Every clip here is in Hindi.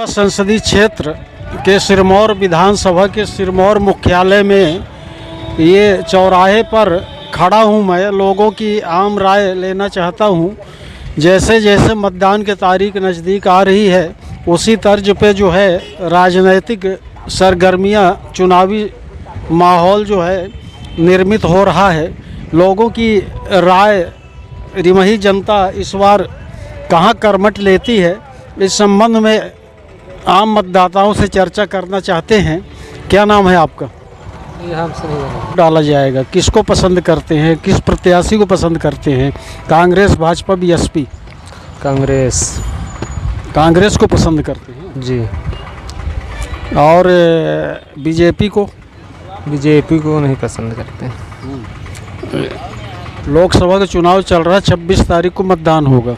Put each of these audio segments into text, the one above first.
संसदीय क्षेत्र के सिरमौर विधानसभा के सिरमौर मुख्यालय में ये चौराहे पर खड़ा हूँ। मैं लोगों की आम राय लेना चाहता हूँ। जैसे जैसे मतदान की तारीख नज़दीक आ रही है उसी तर्ज पे जो है राजनीतिक सरगर्मियाँ, चुनावी माहौल जो है निर्मित हो रहा है। लोगों की राय रिमही जनता इस बार कहाँ कर्मठ लेती है, इस संबंध में आम मतदाताओं से चर्चा करना चाहते हैं। क्या नाम है आपका? ये हमसे नहीं डाला जाएगा, किसको पसंद करते हैं, किस प्रत्याशी को पसंद करते हैं? कांग्रेस, भाजपा, बीएसपी? कांग्रेस को पसंद करते हैं जी। और बीजेपी को? बीजेपी को नहीं पसंद करते। लोकसभा का चुनाव चल रहा है, 26 तारीख को मतदान होगा।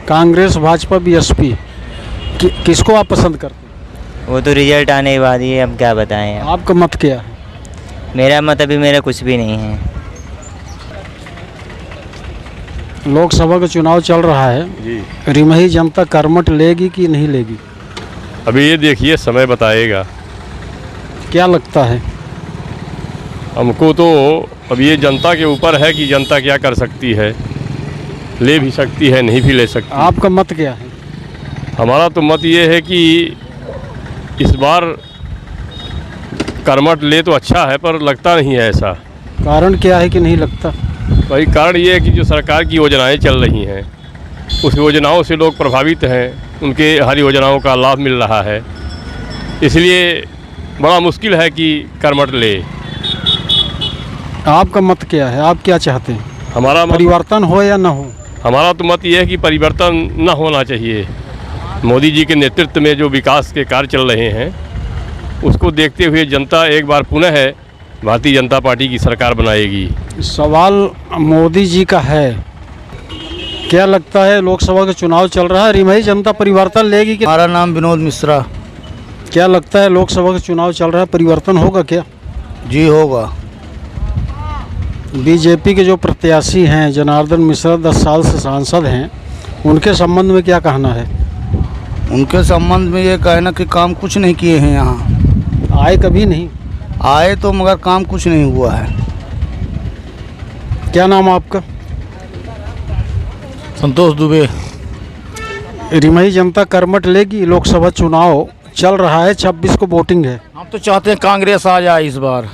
कांग्रेस, भाजपा, बीएसपी, किसको आप पसंद करते हैं? वो तो रिजल्ट आने के बाद ही, अब क्या बताएं। आपका मत क्या है? मेरा मत अभी मेरा कुछ भी नहीं है। लोकसभा का चुनाव चल रहा है जी। रिमही जनता कर्मठ लेगी कि नहीं लेगी? अभी ये देखिए, समय बताएगा। क्या लगता है हमको तो अब ये जनता के ऊपर है कि जनता क्या कर सकती है, ले भी सकती है, नहीं भी ले सकती। आपका मत क्या है? हमारा तो मत ये है कि इस बार कर्मठ ले तो अच्छा है, पर लगता नहीं है ऐसा। कारण क्या है कि नहीं लगता? वही कारण ये है कि जो सरकार की योजनाएं चल रही हैं उस योजनाओं से लोग प्रभावित हैं, उनके हर योजनाओं का लाभ मिल रहा है, इसलिए बड़ा मुश्किल है कि कर्मठ ले। आपका मत क्या है? आप क्या चाहते हैं? हमारा परिवर्तन हो या ना हो? हमारा तो मत ये है कि परिवर्तन न होना चाहिए। मोदी जी के नेतृत्व में जो विकास के कार्य चल रहे हैं उसको देखते हुए जनता एक बार पुनः भारतीय जनता पार्टी की सरकार बनाएगी। सवाल मोदी जी का है। क्या लगता है, लोकसभा का चुनाव चल रहा है, रिमही जनता परिवर्तन लेगी कि? हमारा नाम विनोद मिश्रा। क्या लगता है, लोकसभा का चुनाव चल रहा है, परिवर्तन होगा क्या? जी होगा। बीजेपी के जो प्रत्याशी हैं जनार्दन मिश्रा, 10 साल से सांसद हैं, उनके संबंध में क्या कहना है? उनके संबंध में ये कहना कि काम कुछ नहीं किए हैं। यहाँ आए कभी नहीं? आए तो मगर काम कुछ नहीं हुआ है। क्या नाम आपका? संतोष दुबे। रिमही जनता कर्मठ लेगी? लोकसभा चुनाव चल रहा है, 26 को वोटिंग है। हम तो चाहते हैं कांग्रेस आ जाए इस बार।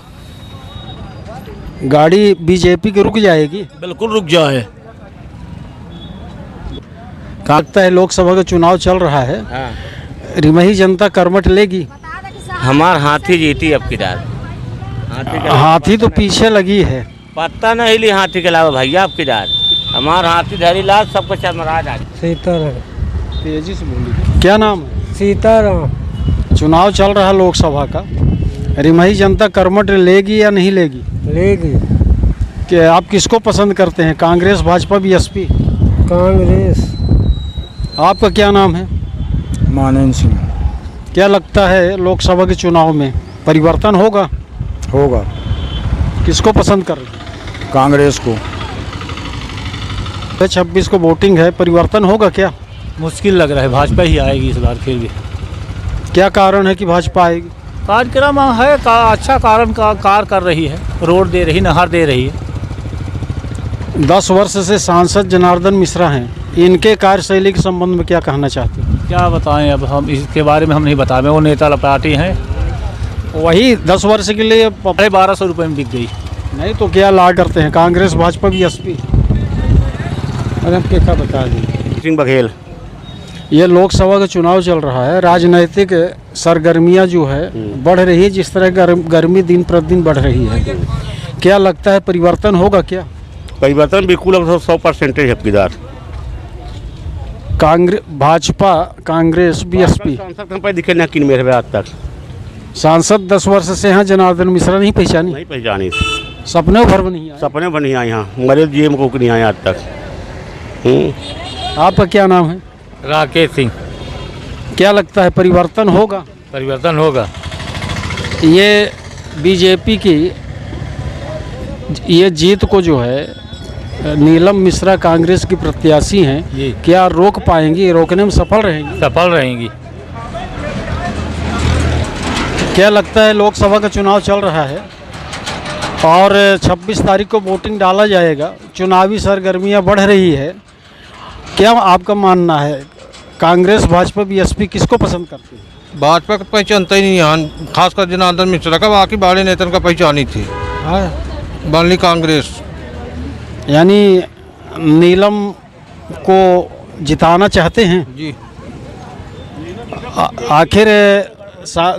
गाड़ी बीजेपी की रुक जाएगी? बिल्कुल रुक जाए। लगता है लोकसभा का चुनाव चल रहा है, रिमही जनता कर्मठ लेगी? हमार हाथी जीती अब की रात। हाथी तो पीछे लगी है। पत्ता नहीं ली हाथी के अलावा भैया अब की रात। हमार हाथी धरी लाल सबको चमरा जा। सीताराम। तेजी से बोलिए। क्या नाम है? सीताराम। चुनाव चल रहा है लोकसभा का, रिमही जनता कर्मठ लेगी या नहीं लेगी? लेगी। कि आप किसको पसंद करते हैं, कांग्रेस, भाजपा, बीएसपी? कांग्रेस। आपका क्या नाम है? मानन सिंह। क्या लगता है, लोकसभा के चुनाव में परिवर्तन होगा? होगा। किसको पसंद कर रहे हैं? कांग्रेस को। 26 को वोटिंग है, परिवर्तन होगा क्या? मुश्किल लग रहा है, भाजपा ही आएगी इस बार फिर भी। क्या कारण है कि भाजपा आएगी? कार्यक्रम है अच्छा कार्य कर रही है, रोड दे रही, नहर दे रही है। 10 वर्ष से सांसद जनार्दन मिश्रा हैं, इनके कार्यशैली के संबंध में क्या कहना चाहते हैं? क्या बताएं, अब हम इसके बारे में हम नहीं बता रहे। वो नेता पार्टी हैं, वही 10 वर्ष के लिए 1200 रुपये में बिक गई। नहीं तो क्या ला करते हैं, कांग्रेस, भाजपा, बीएसपी? अरे हम क्या बता दें। सिंह बघेल। ये लोकसभा का चुनाव चल रहा है, राजनीतिक सरगर्मियां जो है बढ़ रही है, जिस तरह गर्मी दिन प्रतिदिन बढ़ रही है। क्या लगता है, परिवर्तन होगा क्या? परिवर्तन बिल्कुल अब 100% है अब कांग्रेस, भाजपा, कांग्रेस, बीएसपी? सांसद दिखे ना किन मेरे आज तक। सांसद 10 वर्ष से यहाँ जनार्दन मिश्रा नहीं पहचानी? नहीं पहचानी। सपने भर में नहीं आए? सपने बन नहीं आए, यहाँ मरे जीएम को नहीं आए आज तक। आपका क्या नाम है? राकेश सिंह। क्या लगता है, परिवर्तन होगा? परिवर्तन होगा। ये बीजेपी की ये जीत को जो है नीलम मिश्रा कांग्रेस की प्रत्याशी हैं, क्या रोक पाएंगी, रोकने में सफल रहेंगी? सफल रहेंगी। क्या लगता है, लोकसभा का चुनाव चल रहा है और 26 तारीख को वोटिंग डाला जाएगा, चुनावी सरगर्मियां बढ़ रही है, क्या आपका मानना है कांग्रेस भाजपा बीएसपी किसको पसंद करती है? भाजपा का पहचानता ही नहीं यहाँ, खासकर जनार्दन मिश्रा का, बाकी बड़े नेता का पहचान ही थी। बनली कांग्रेस। यानी नीलम को जिताना चाहते हैं जी। आखिर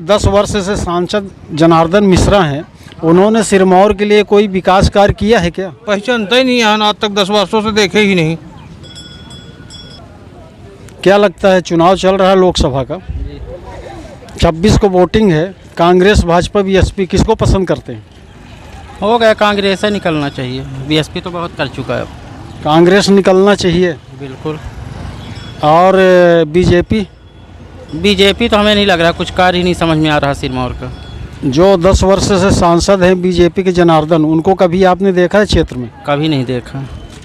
10 वर्ष से सांसद जनार्दन मिश्रा हैं, उन्होंने सिरमौर के लिए कोई विकास कार्य किया है क्या? पहचानता ही नहीं यहाँ, आज तक 10 वर्षों से देखे ही नहीं। क्या लगता है, चुनाव चल रहा है लोकसभा का, 26 को वोटिंग है, कांग्रेस भाजपा बीएसपी किसको पसंद करते हैं? हो गया, कांग्रेस ही निकलना चाहिए, बीएसपी तो बहुत कर चुका है। कांग्रेस निकलना चाहिए बिल्कुल। और बीजेपी तो हमें नहीं लग रहा, कुछ कार्य ही नहीं समझ में आ रहा सिरमौर का। जो 10 वर्ष से सांसद हैं बीजेपी के जनार्दन, उनको कभी आपने देखा है क्षेत्र में? कभी नहीं देखा।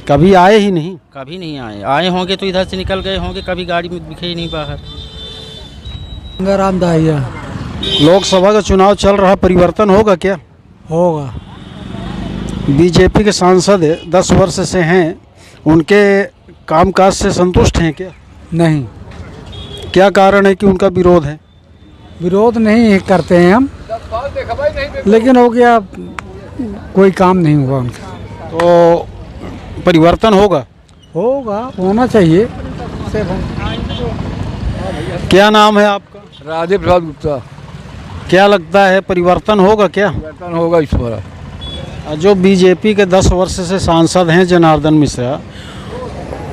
कभी आए ही नहीं? कभी नहीं आए होंगे तो इधर से निकल गए होंगे, कभी गाड़ी में दिखे ही नहीं बाहर। गंगाराम दाहिया। लोकसभा का चुनाव चल रहा, परिवर्तन होगा क्या? होगा। बीजेपी के सांसद 10 वर्ष से हैं, उनके कामकाज से संतुष्ट हैं क्या? नहीं। क्या कारण है कि उनका विरोध है? विरोध नहीं करते हैं हम, लेकिन हो गया, कोई काम नहीं हुआ उनका। तो परिवर्तन होगा? होगा, होना चाहिए। क्या नाम है आपका? राधे प्रसाद गुप्ता। क्या लगता है, परिवर्तन होगा क्या? परिवर्तन होगा इस बार। जो बीजेपी के 10 वर्ष से सांसद हैं जनार्दन मिश्रा,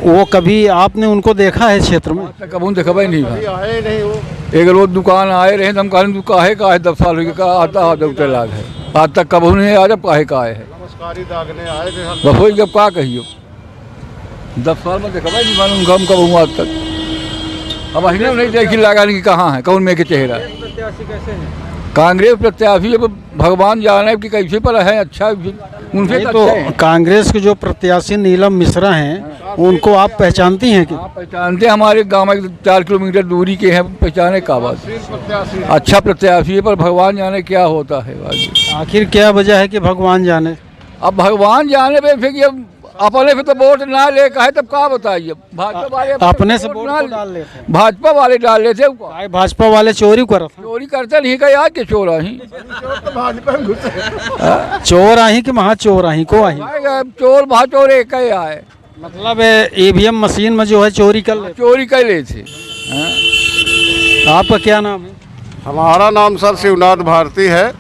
वो कभी आपने उनको देखा है क्षेत्र में? कभी देखा भाई नहीं भाई। एक रोज दुकान आए रहे, हम कहने काहे का है, 10 साल हो गया आता है लाग है, आज तक कभी नहीं आया, जब काहे का है रसोई जब का कहियो 10 साल में देखा भाई नहीं मालूम हम कब हूँ आज तक। अब अहिने नहीं देखी लगा कि कहाँ है, कौन में के चेहरा। कांग्रेस प्रत्याशी भगवान जाने कि कैसे पर है, अच्छा उनसे तो कांग्रेस के जो प्रत्याशी नीलम मिश्रा हैं, उनको आप पहचानती हैं कि? पहचानते, हमारे गांव में 4 किलोमीटर दूरी के हैं, पहचाने का बात। अच्छा प्रत्याशी है, पर भगवान जाने क्या होता है। आखिर क्या वजह है कि भगवान जाने? अब भगवान जाने पे फिर अपने से तो वोट ना ले कहे, तब क्या बताइए। भाजपा वाले अपने से वोट तो डाल लेते हैं, भाजपा वाले डाल लेते। भाजपा वाले चोरी करते? चोरी करते नहीं, कहीं आज के चोर आही, चोर आही कि महा चोर आही को आही? चोर वहाँ चोर एक ही आए, मतलब ईवीएम मशीन में जो है चोरी कर ले, चोरी कर ले थे। आपका क्या नाम है? हमारा नाम सर शिवनाथ भारती है।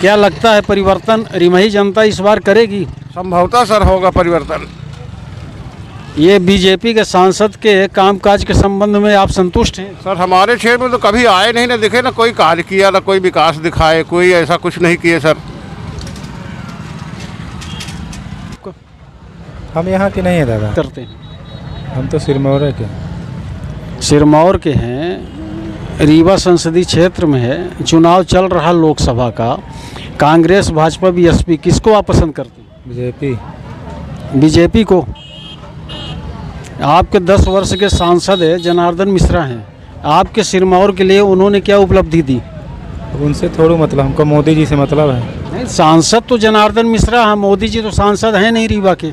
क्या लगता है, परिवर्तन रिमही जनता इस बार करेगी? संभवतः सर होगा परिवर्तन। ये बीजेपी के सांसद के कामकाज के संबंध में आप संतुष्ट हैं? सर हमारे क्षेत्र में तो कभी आए नहीं, ना दिखे, ना कोई कार्य किया, ना कोई विकास दिखाए, कोई ऐसा कुछ नहीं किए सर। हम यहाँ के नहीं है दादा। करते हैं हम तो सिरमौर के। सिरमौर के हैं, रीवा संसदीय क्षेत्र में है, चुनाव चल रहा लोकसभा का, कांग्रेस भाजपा बीएसपी किसको आप पसंद करते हैं? बीजेपी को। आपके 10 वर्ष के सांसद है जनार्दन मिश्रा हैं, आपके सिरमौर के लिए उन्होंने क्या उपलब्धि दी? उनसे थोड़ा मतलब, हमको मोदी जी से मतलब है। नहीं, सांसद तो जनार्दन मिश्रा है, मोदी जी तो सांसद हैं नहीं रीवा के।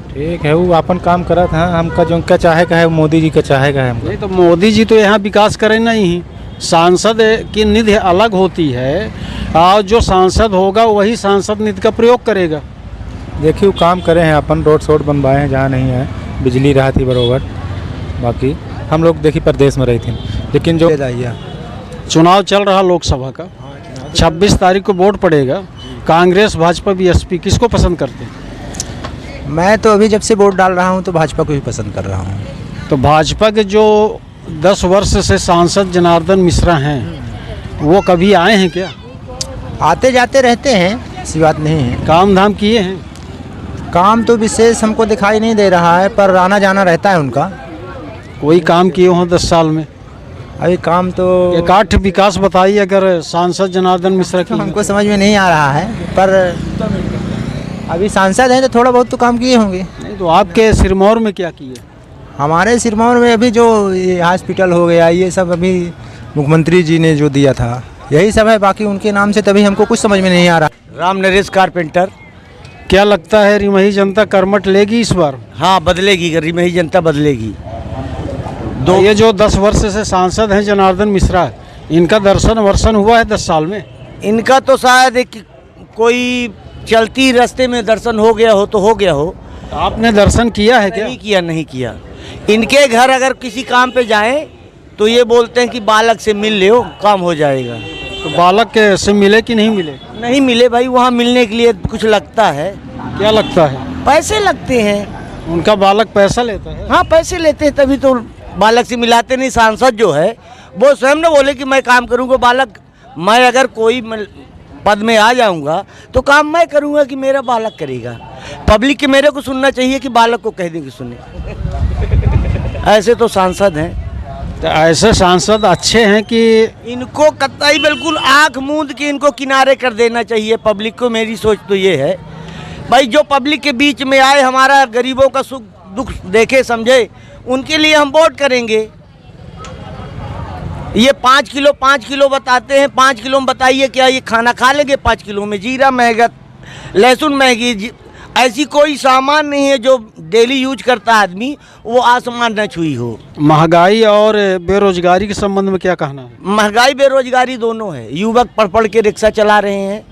ठीक है, वो अपन काम करा था, हमका जो उनका चाहे का है, मोदी जी का चाहे का है। नहीं तो मोदी जी तो यहाँ विकास करें नहीं, सांसद की निधि अलग होती है, और जो सांसद होगा वही सांसद निधि का प्रयोग करेगा। देखिए वो काम करे हैं, अपन रोड शोड बनवाए हैं जहाँ नहीं है, बिजली रहा थी बरोबर। बाकी हम लोग देखिए प्रदेश में रही थी, लेकिन जो चुनाव चल रहा लोकसभा का, 26 तारीख को वोट पड़ेगा, कांग्रेस भाजपा बीएसपी किसको पसंद करते हैं? मैं तो अभी जब से वोट डाल रहा हूँ तो भाजपा को ही पसंद कर रहा हूँ। तो भाजपा के जो 10 वर्ष से सांसद जनार्दन मिश्रा हैं, वो कभी आए हैं क्या? आते जाते रहते हैं, ऐसी बात नहीं है। काम धाम किए हैं? काम तो विशेष हमको दिखाई नहीं दे रहा है, पर आना जाना रहता है उनका। कोई काम किए हों 10 साल में? अभी काम तो एक आठ विकास बताइए अगर सांसद जनार्दन मिश्रा की। हमको समझ में नहीं आ रहा है, पर अभी सांसद हैं तो थोड़ा बहुत तो काम किए होंगे। नहीं तो आपके सिरमौर में क्या किए? हमारे सिरमौर में अभी जो ये हॉस्पिटल हो गया, ये सब अभी मुख्यमंत्री जी ने जो दिया था, यही सब है, बाकी उनके नाम से तभी हमको कुछ समझ में नहीं आ रहा। राम नरेश कारपेंटर। क्या लगता है रिमही जनता कर्मठ लेगी इस बार? हाँ, बदलेगी, रिमही जनता बदलेगी। ये जो 10 वर्ष से सांसद हैं जनार्दन मिश्रा, इनका दर्शन वर्शन हुआ है 10 साल में? इनका तो शायद एक कोई चलती रास्ते में दर्शन हो गया हो तो हो गया हो। आपने दर्शन किया है क्या? नहीं किया। इनके घर अगर किसी काम पे जाएं तो ये बोलते हैं कि बालक से मिल लो, काम हो जाएगा। तो बालक से मिले कि नहीं मिले? नहीं मिले भाई, वहाँ मिलने के लिए कुछ लगता है। क्या लगता है? पैसे लगते हैं। उनका बालक पैसा लेता है? हाँ, पैसे लेते हैं, तभी तो बालक से मिलाते नहीं। सांसद जो है वो स्वयं न बोले कि मैं काम करूँगा, बालक मैं अगर कोई पद में आ जाऊंगा तो काम मैं करूंगा कि मेरा बालक करेगा। पब्लिक के मेरे को सुनना चाहिए कि बालक को कह देंगे सुने। ऐसे तो सांसद हैं। तो ऐसे सांसद अच्छे हैं कि इनको कतई बिल्कुल आंख मूंद के इनको किनारे कर देना चाहिए पब्लिक को। मेरी सोच तो ये है भाई, जो पब्लिक के बीच में आए, हमारा गरीबों का सुख दुख देखे समझे, उनके लिए हम वोट करेंगे। ये 5 किलो बताते हैं, 5 किलो में बताइए क्या ये खाना खा लेंगे? 5 किलो में जीरा महंगा, लहसुन महंगी, ऐसी कोई सामान नहीं है जो डेली यूज करता आदमी वो आसमान न छुई हो। महंगाई और बेरोजगारी के संबंध में क्या कहना है? महंगाई बेरोजगारी दोनों है। युवक पढ़ के रिक्शा चला रहे हैं,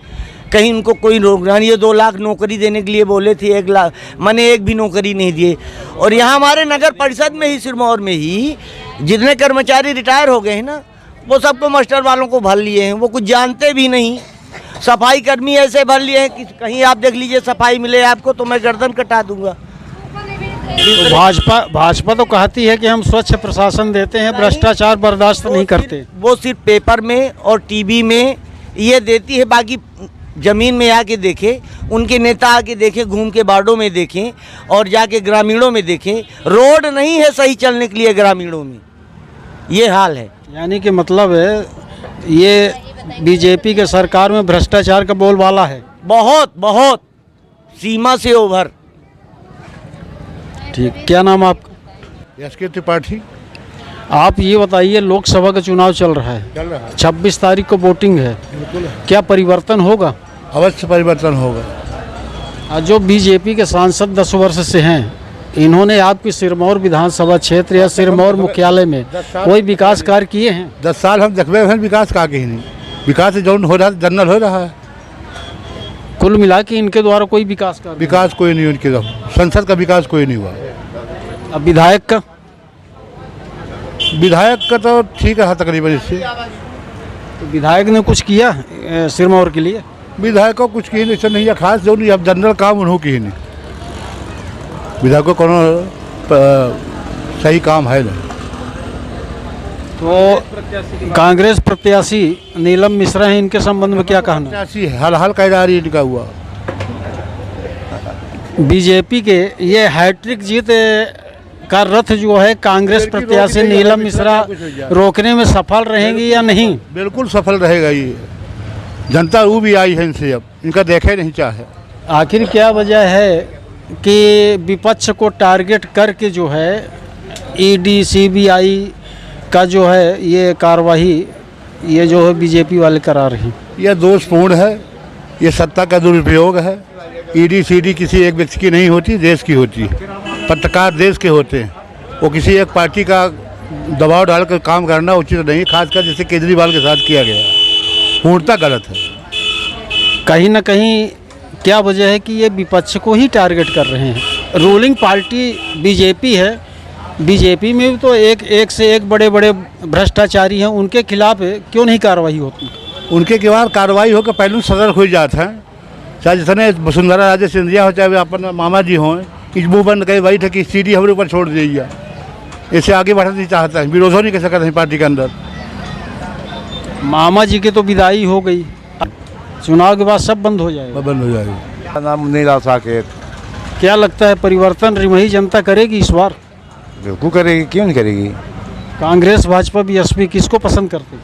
कहीं उनको कोई रोजगार। ये 2 लाख नौकरी देने के लिए बोले थे, 1 लाख मैंने एक भी नौकरी नहीं दिए। और यहाँ हमारे नगर परिषद में ही, सिरमौर में ही जितने कर्मचारी रिटायर हो गए हैं ना, वो सबको मास्टर वालों को भर लिए हैं। वो कुछ जानते भी नहीं। सफाई कर्मी ऐसे भर लिए हैं कि कहीं आप देख लीजिए सफाई मिले आपको तो मैं गर्दन कटा दूंगा। तो भाजपा तो कहती है कि हम स्वच्छ प्रशासन देते हैं, भ्रष्टाचार बर्दाश्त नहीं करते। वो सिर्फ पेपर में और टीवी में ये देती है, बाकी ज़मीन में आके देखें, उनके नेता आके देखें, घूम के वार्डों में देखें और जाके ग्रामीणों में देखें। रोड नहीं है सही चलने के लिए ग्रामीणों में, ये हाल है। यानी कि मतलब है ये बीजेपी के सरकार में भ्रष्टाचार का बोलबाला है। बहुत बहुत सीमा से ओवर। ठीक, क्या नाम आपका? एसके त्रिपाठी। आप ये बताइए, लोकसभा का चुनाव चल रहा है, 26 तारीख को वोटिंग है, क्या परिवर्तन होगा? अवश्य परिवर्तन होगा। जो बीजेपी के सांसद 10 वर्ष से हैं, इन्होंने आपकी सिरमौर विधानसभा क्षेत्र या सिरमौर मुख्यालय में कोई विकास कार्य किए हैं? 10 साल हम देखते हैं, विकास का ही नहीं। विकास जो हो रहा है जनरल हो रहा है। कुल मिला के इनके द्वारा कोई विकास कार्य? विकास कोई नहीं, उनके संसद का विकास कोई नहीं हुआ। अब विधायक का? विधायक का तो ठीक है तकरीबन। इससे तो विधायक ने कुछ किया सिरमौर के लिए? विधायक को कुछ की नहीं, नहीं है खास जो नहीं। अब जनरल काम उन्हों की ही नहीं। विधायक को सही काम है नहीं। तो कांग्रेस प्रत्याशी नीलम मिश्रा हैं, इनके संबंध में क्या कहना? प्रत्याशी हाल कैदारी इनका हुआ। बीजेपी के ये हैट्रिक जीत का रथ जो है कांग्रेस प्रत्याशी नीलम मिश्रा रोकने में सफल रहेंगी या नहीं? बिल्कुल सफल रहेगा। ये जनता वो भी आई है इनसे, अब इनका देखे नहीं चाहे। आखिर क्या वजह है कि विपक्ष को टारगेट करके जो है ईडी सीबीआई का जो है ये कार्रवाई ये जो है बीजेपी वाले करा रही? यह दोषपूर्ण है, ये सत्ता का दुरुपयोग है। ईडी सीडी किसी एक व्यक्ति की नहीं होती, देश की होती है। पत्रकार देश के होते हैं। वो किसी एक पार्टी का दबाव डालकर काम करना उचित नहीं, खासकर जैसे केजरीवाल के साथ किया गया, पूर्णतः गलत है। कहीं ना कहीं क्या वजह है कि ये विपक्ष को ही टारगेट कर रहे हैं? रूलिंग पार्टी बीजेपी है, बीजेपी में भी तो एक से एक बड़े बड़े भ्रष्टाचारी हैं, उनके खिलाफ क्यों नहीं कार्रवाई होती? उनके खिलाफ कार्रवाई होकर पहले सदर हो जाते हैं, चाहे जितने वसुंधरा राजे सिंधिया हो, चाहे अपन मामा जी हों, कि मुँह बंद कहीं वही था कि सीडी हमारे ऊपर छोड़ दीजिए। इससे आगे बढ़ना नहीं चाहता है, विरोध नहीं कर सकते हैं पार्टी के अंदर। मामा जी की तो विदाई हो गई, चुनाव के बाद सब बंद हो जाएगा? बंद हो जाएगा। नाम नीला साकेत। क्या लगता है परिवर्तन रिमही जनता करेगी इस बार? बिल्कुल करेगी, क्यों नहीं करेगी। कांग्रेस भाजपा बीएसपी किसको पसंद करते?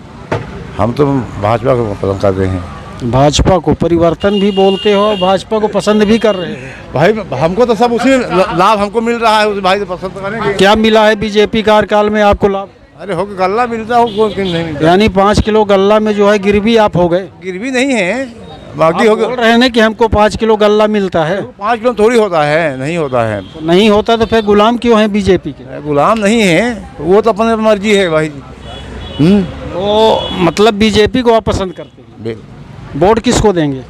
हम तो भाजपा को पसंद कर रहे हैं। भाजपा को परिवर्तन भी बोलते हो, भाजपा को पसंद भी कर रहे हो? भाई हमको तो सब उसी लाभ हमको मिल रहा है, उस भाई से पसंद करेंगे। क्या मिला है बीजेपी कार्यकाल में आपको लाभ? अरे हो गल्ला मिलता हो कोई नहीं मिलता। यानी 5 किलो गल्ला में जो है गिरवी आप हो गए। गिरवी नहीं है, बाकी हो आप बोल रहे हैं ना कि हमको 5 किलो गल्ला मिलता है। 5 किलो थोड़ी होता है, नहीं होता है। तो नहीं होता तो फिर गुलाम क्यों है बीजेपी के? गुलाम नहीं है, वो तो अपनी मर्जी है भाई। वो मतलब बीजेपी को आप पसंद करते हैं, वोट किसको देंगे?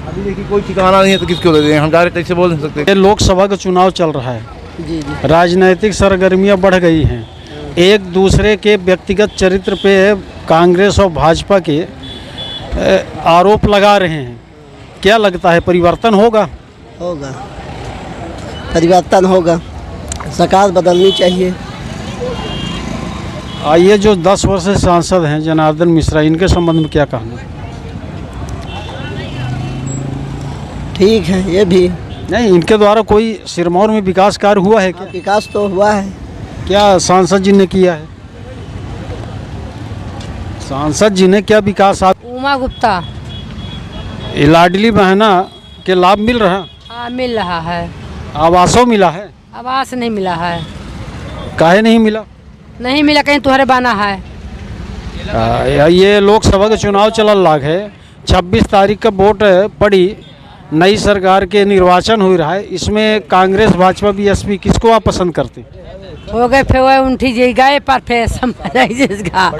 अभी देखिए कोई ठिकाना नहीं है तो किसको दे दें, हम डायरेक्ट ऐसे बोल नहीं सकते। ये लोकसभा का चुनाव चल रहा है, राजनीतिक सरगर्मियां बढ़ गई हैं, एक दूसरे के व्यक्तिगत चरित्र पे कांग्रेस और भाजपा के आरोप लगा रहे हैं। क्या लगता है परिवर्तन होगा? होगा, परिवर्तन होगा, सरकार बदलनी चाहिए। ये जो 10 वर्ष से सांसद हैं जनार्दन मिश्रा, इनके संबंध में क्या कहना? ठीक है, ये भी नहीं, इनके द्वारा कोई सिरमौर में विकास कार्य हुआ है क्या? विकास तो हुआ है। क्या सांसद जी ने किया है? सांसद जी ने क्या विकास? आप उमा गुप्ता। लाडली बहना के लाभ मिल रहा? हाँ, मिल रहा है। आवासों मिला है? आवास नहीं मिला है। काहे नहीं मिला? नहीं मिला, कहीं तुम्हारे बना है। ये लोकसभा का चुनाव चलल लाग है, 26 तारीख का वोट पड़ी, नई सरकार के निर्वाचन हो रहा है, इसमें कांग्रेस भाजपा बीएसपी किसको आप पसंद करते? हो गए फिर वो उठी जी गए पर फिर जिसका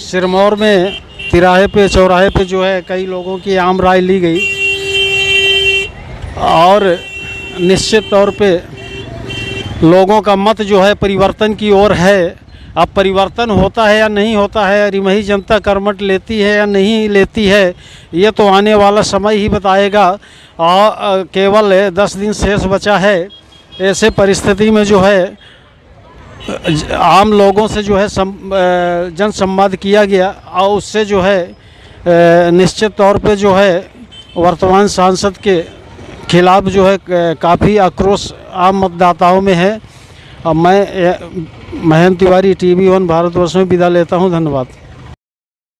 सिरमौर में तिराहे पे चौराहे पे जो है कई लोगों की आम राय ली गई और निश्चित तौर पे लोगों का मत जो है परिवर्तन की ओर है। अब परिवर्तन होता है या नहीं होता है, रिमही जनता कर्मठ लेती है या नहीं लेती है, ये तो आने वाला समय ही बताएगा। और केवल 10 दिन शेष बचा है, ऐसे परिस्थिति में जो है आम लोगों से जो है जन संवाद किया गया और उससे जो है निश्चित तौर पे जो है वर्तमान सांसद के खिलाफ जो है काफ़ी आक्रोश आम मतदाताओं में है। अब मैं महेंद्र तिवारी, TV1 भारतवर्ष में विदा लेता हूँ। धन्यवाद।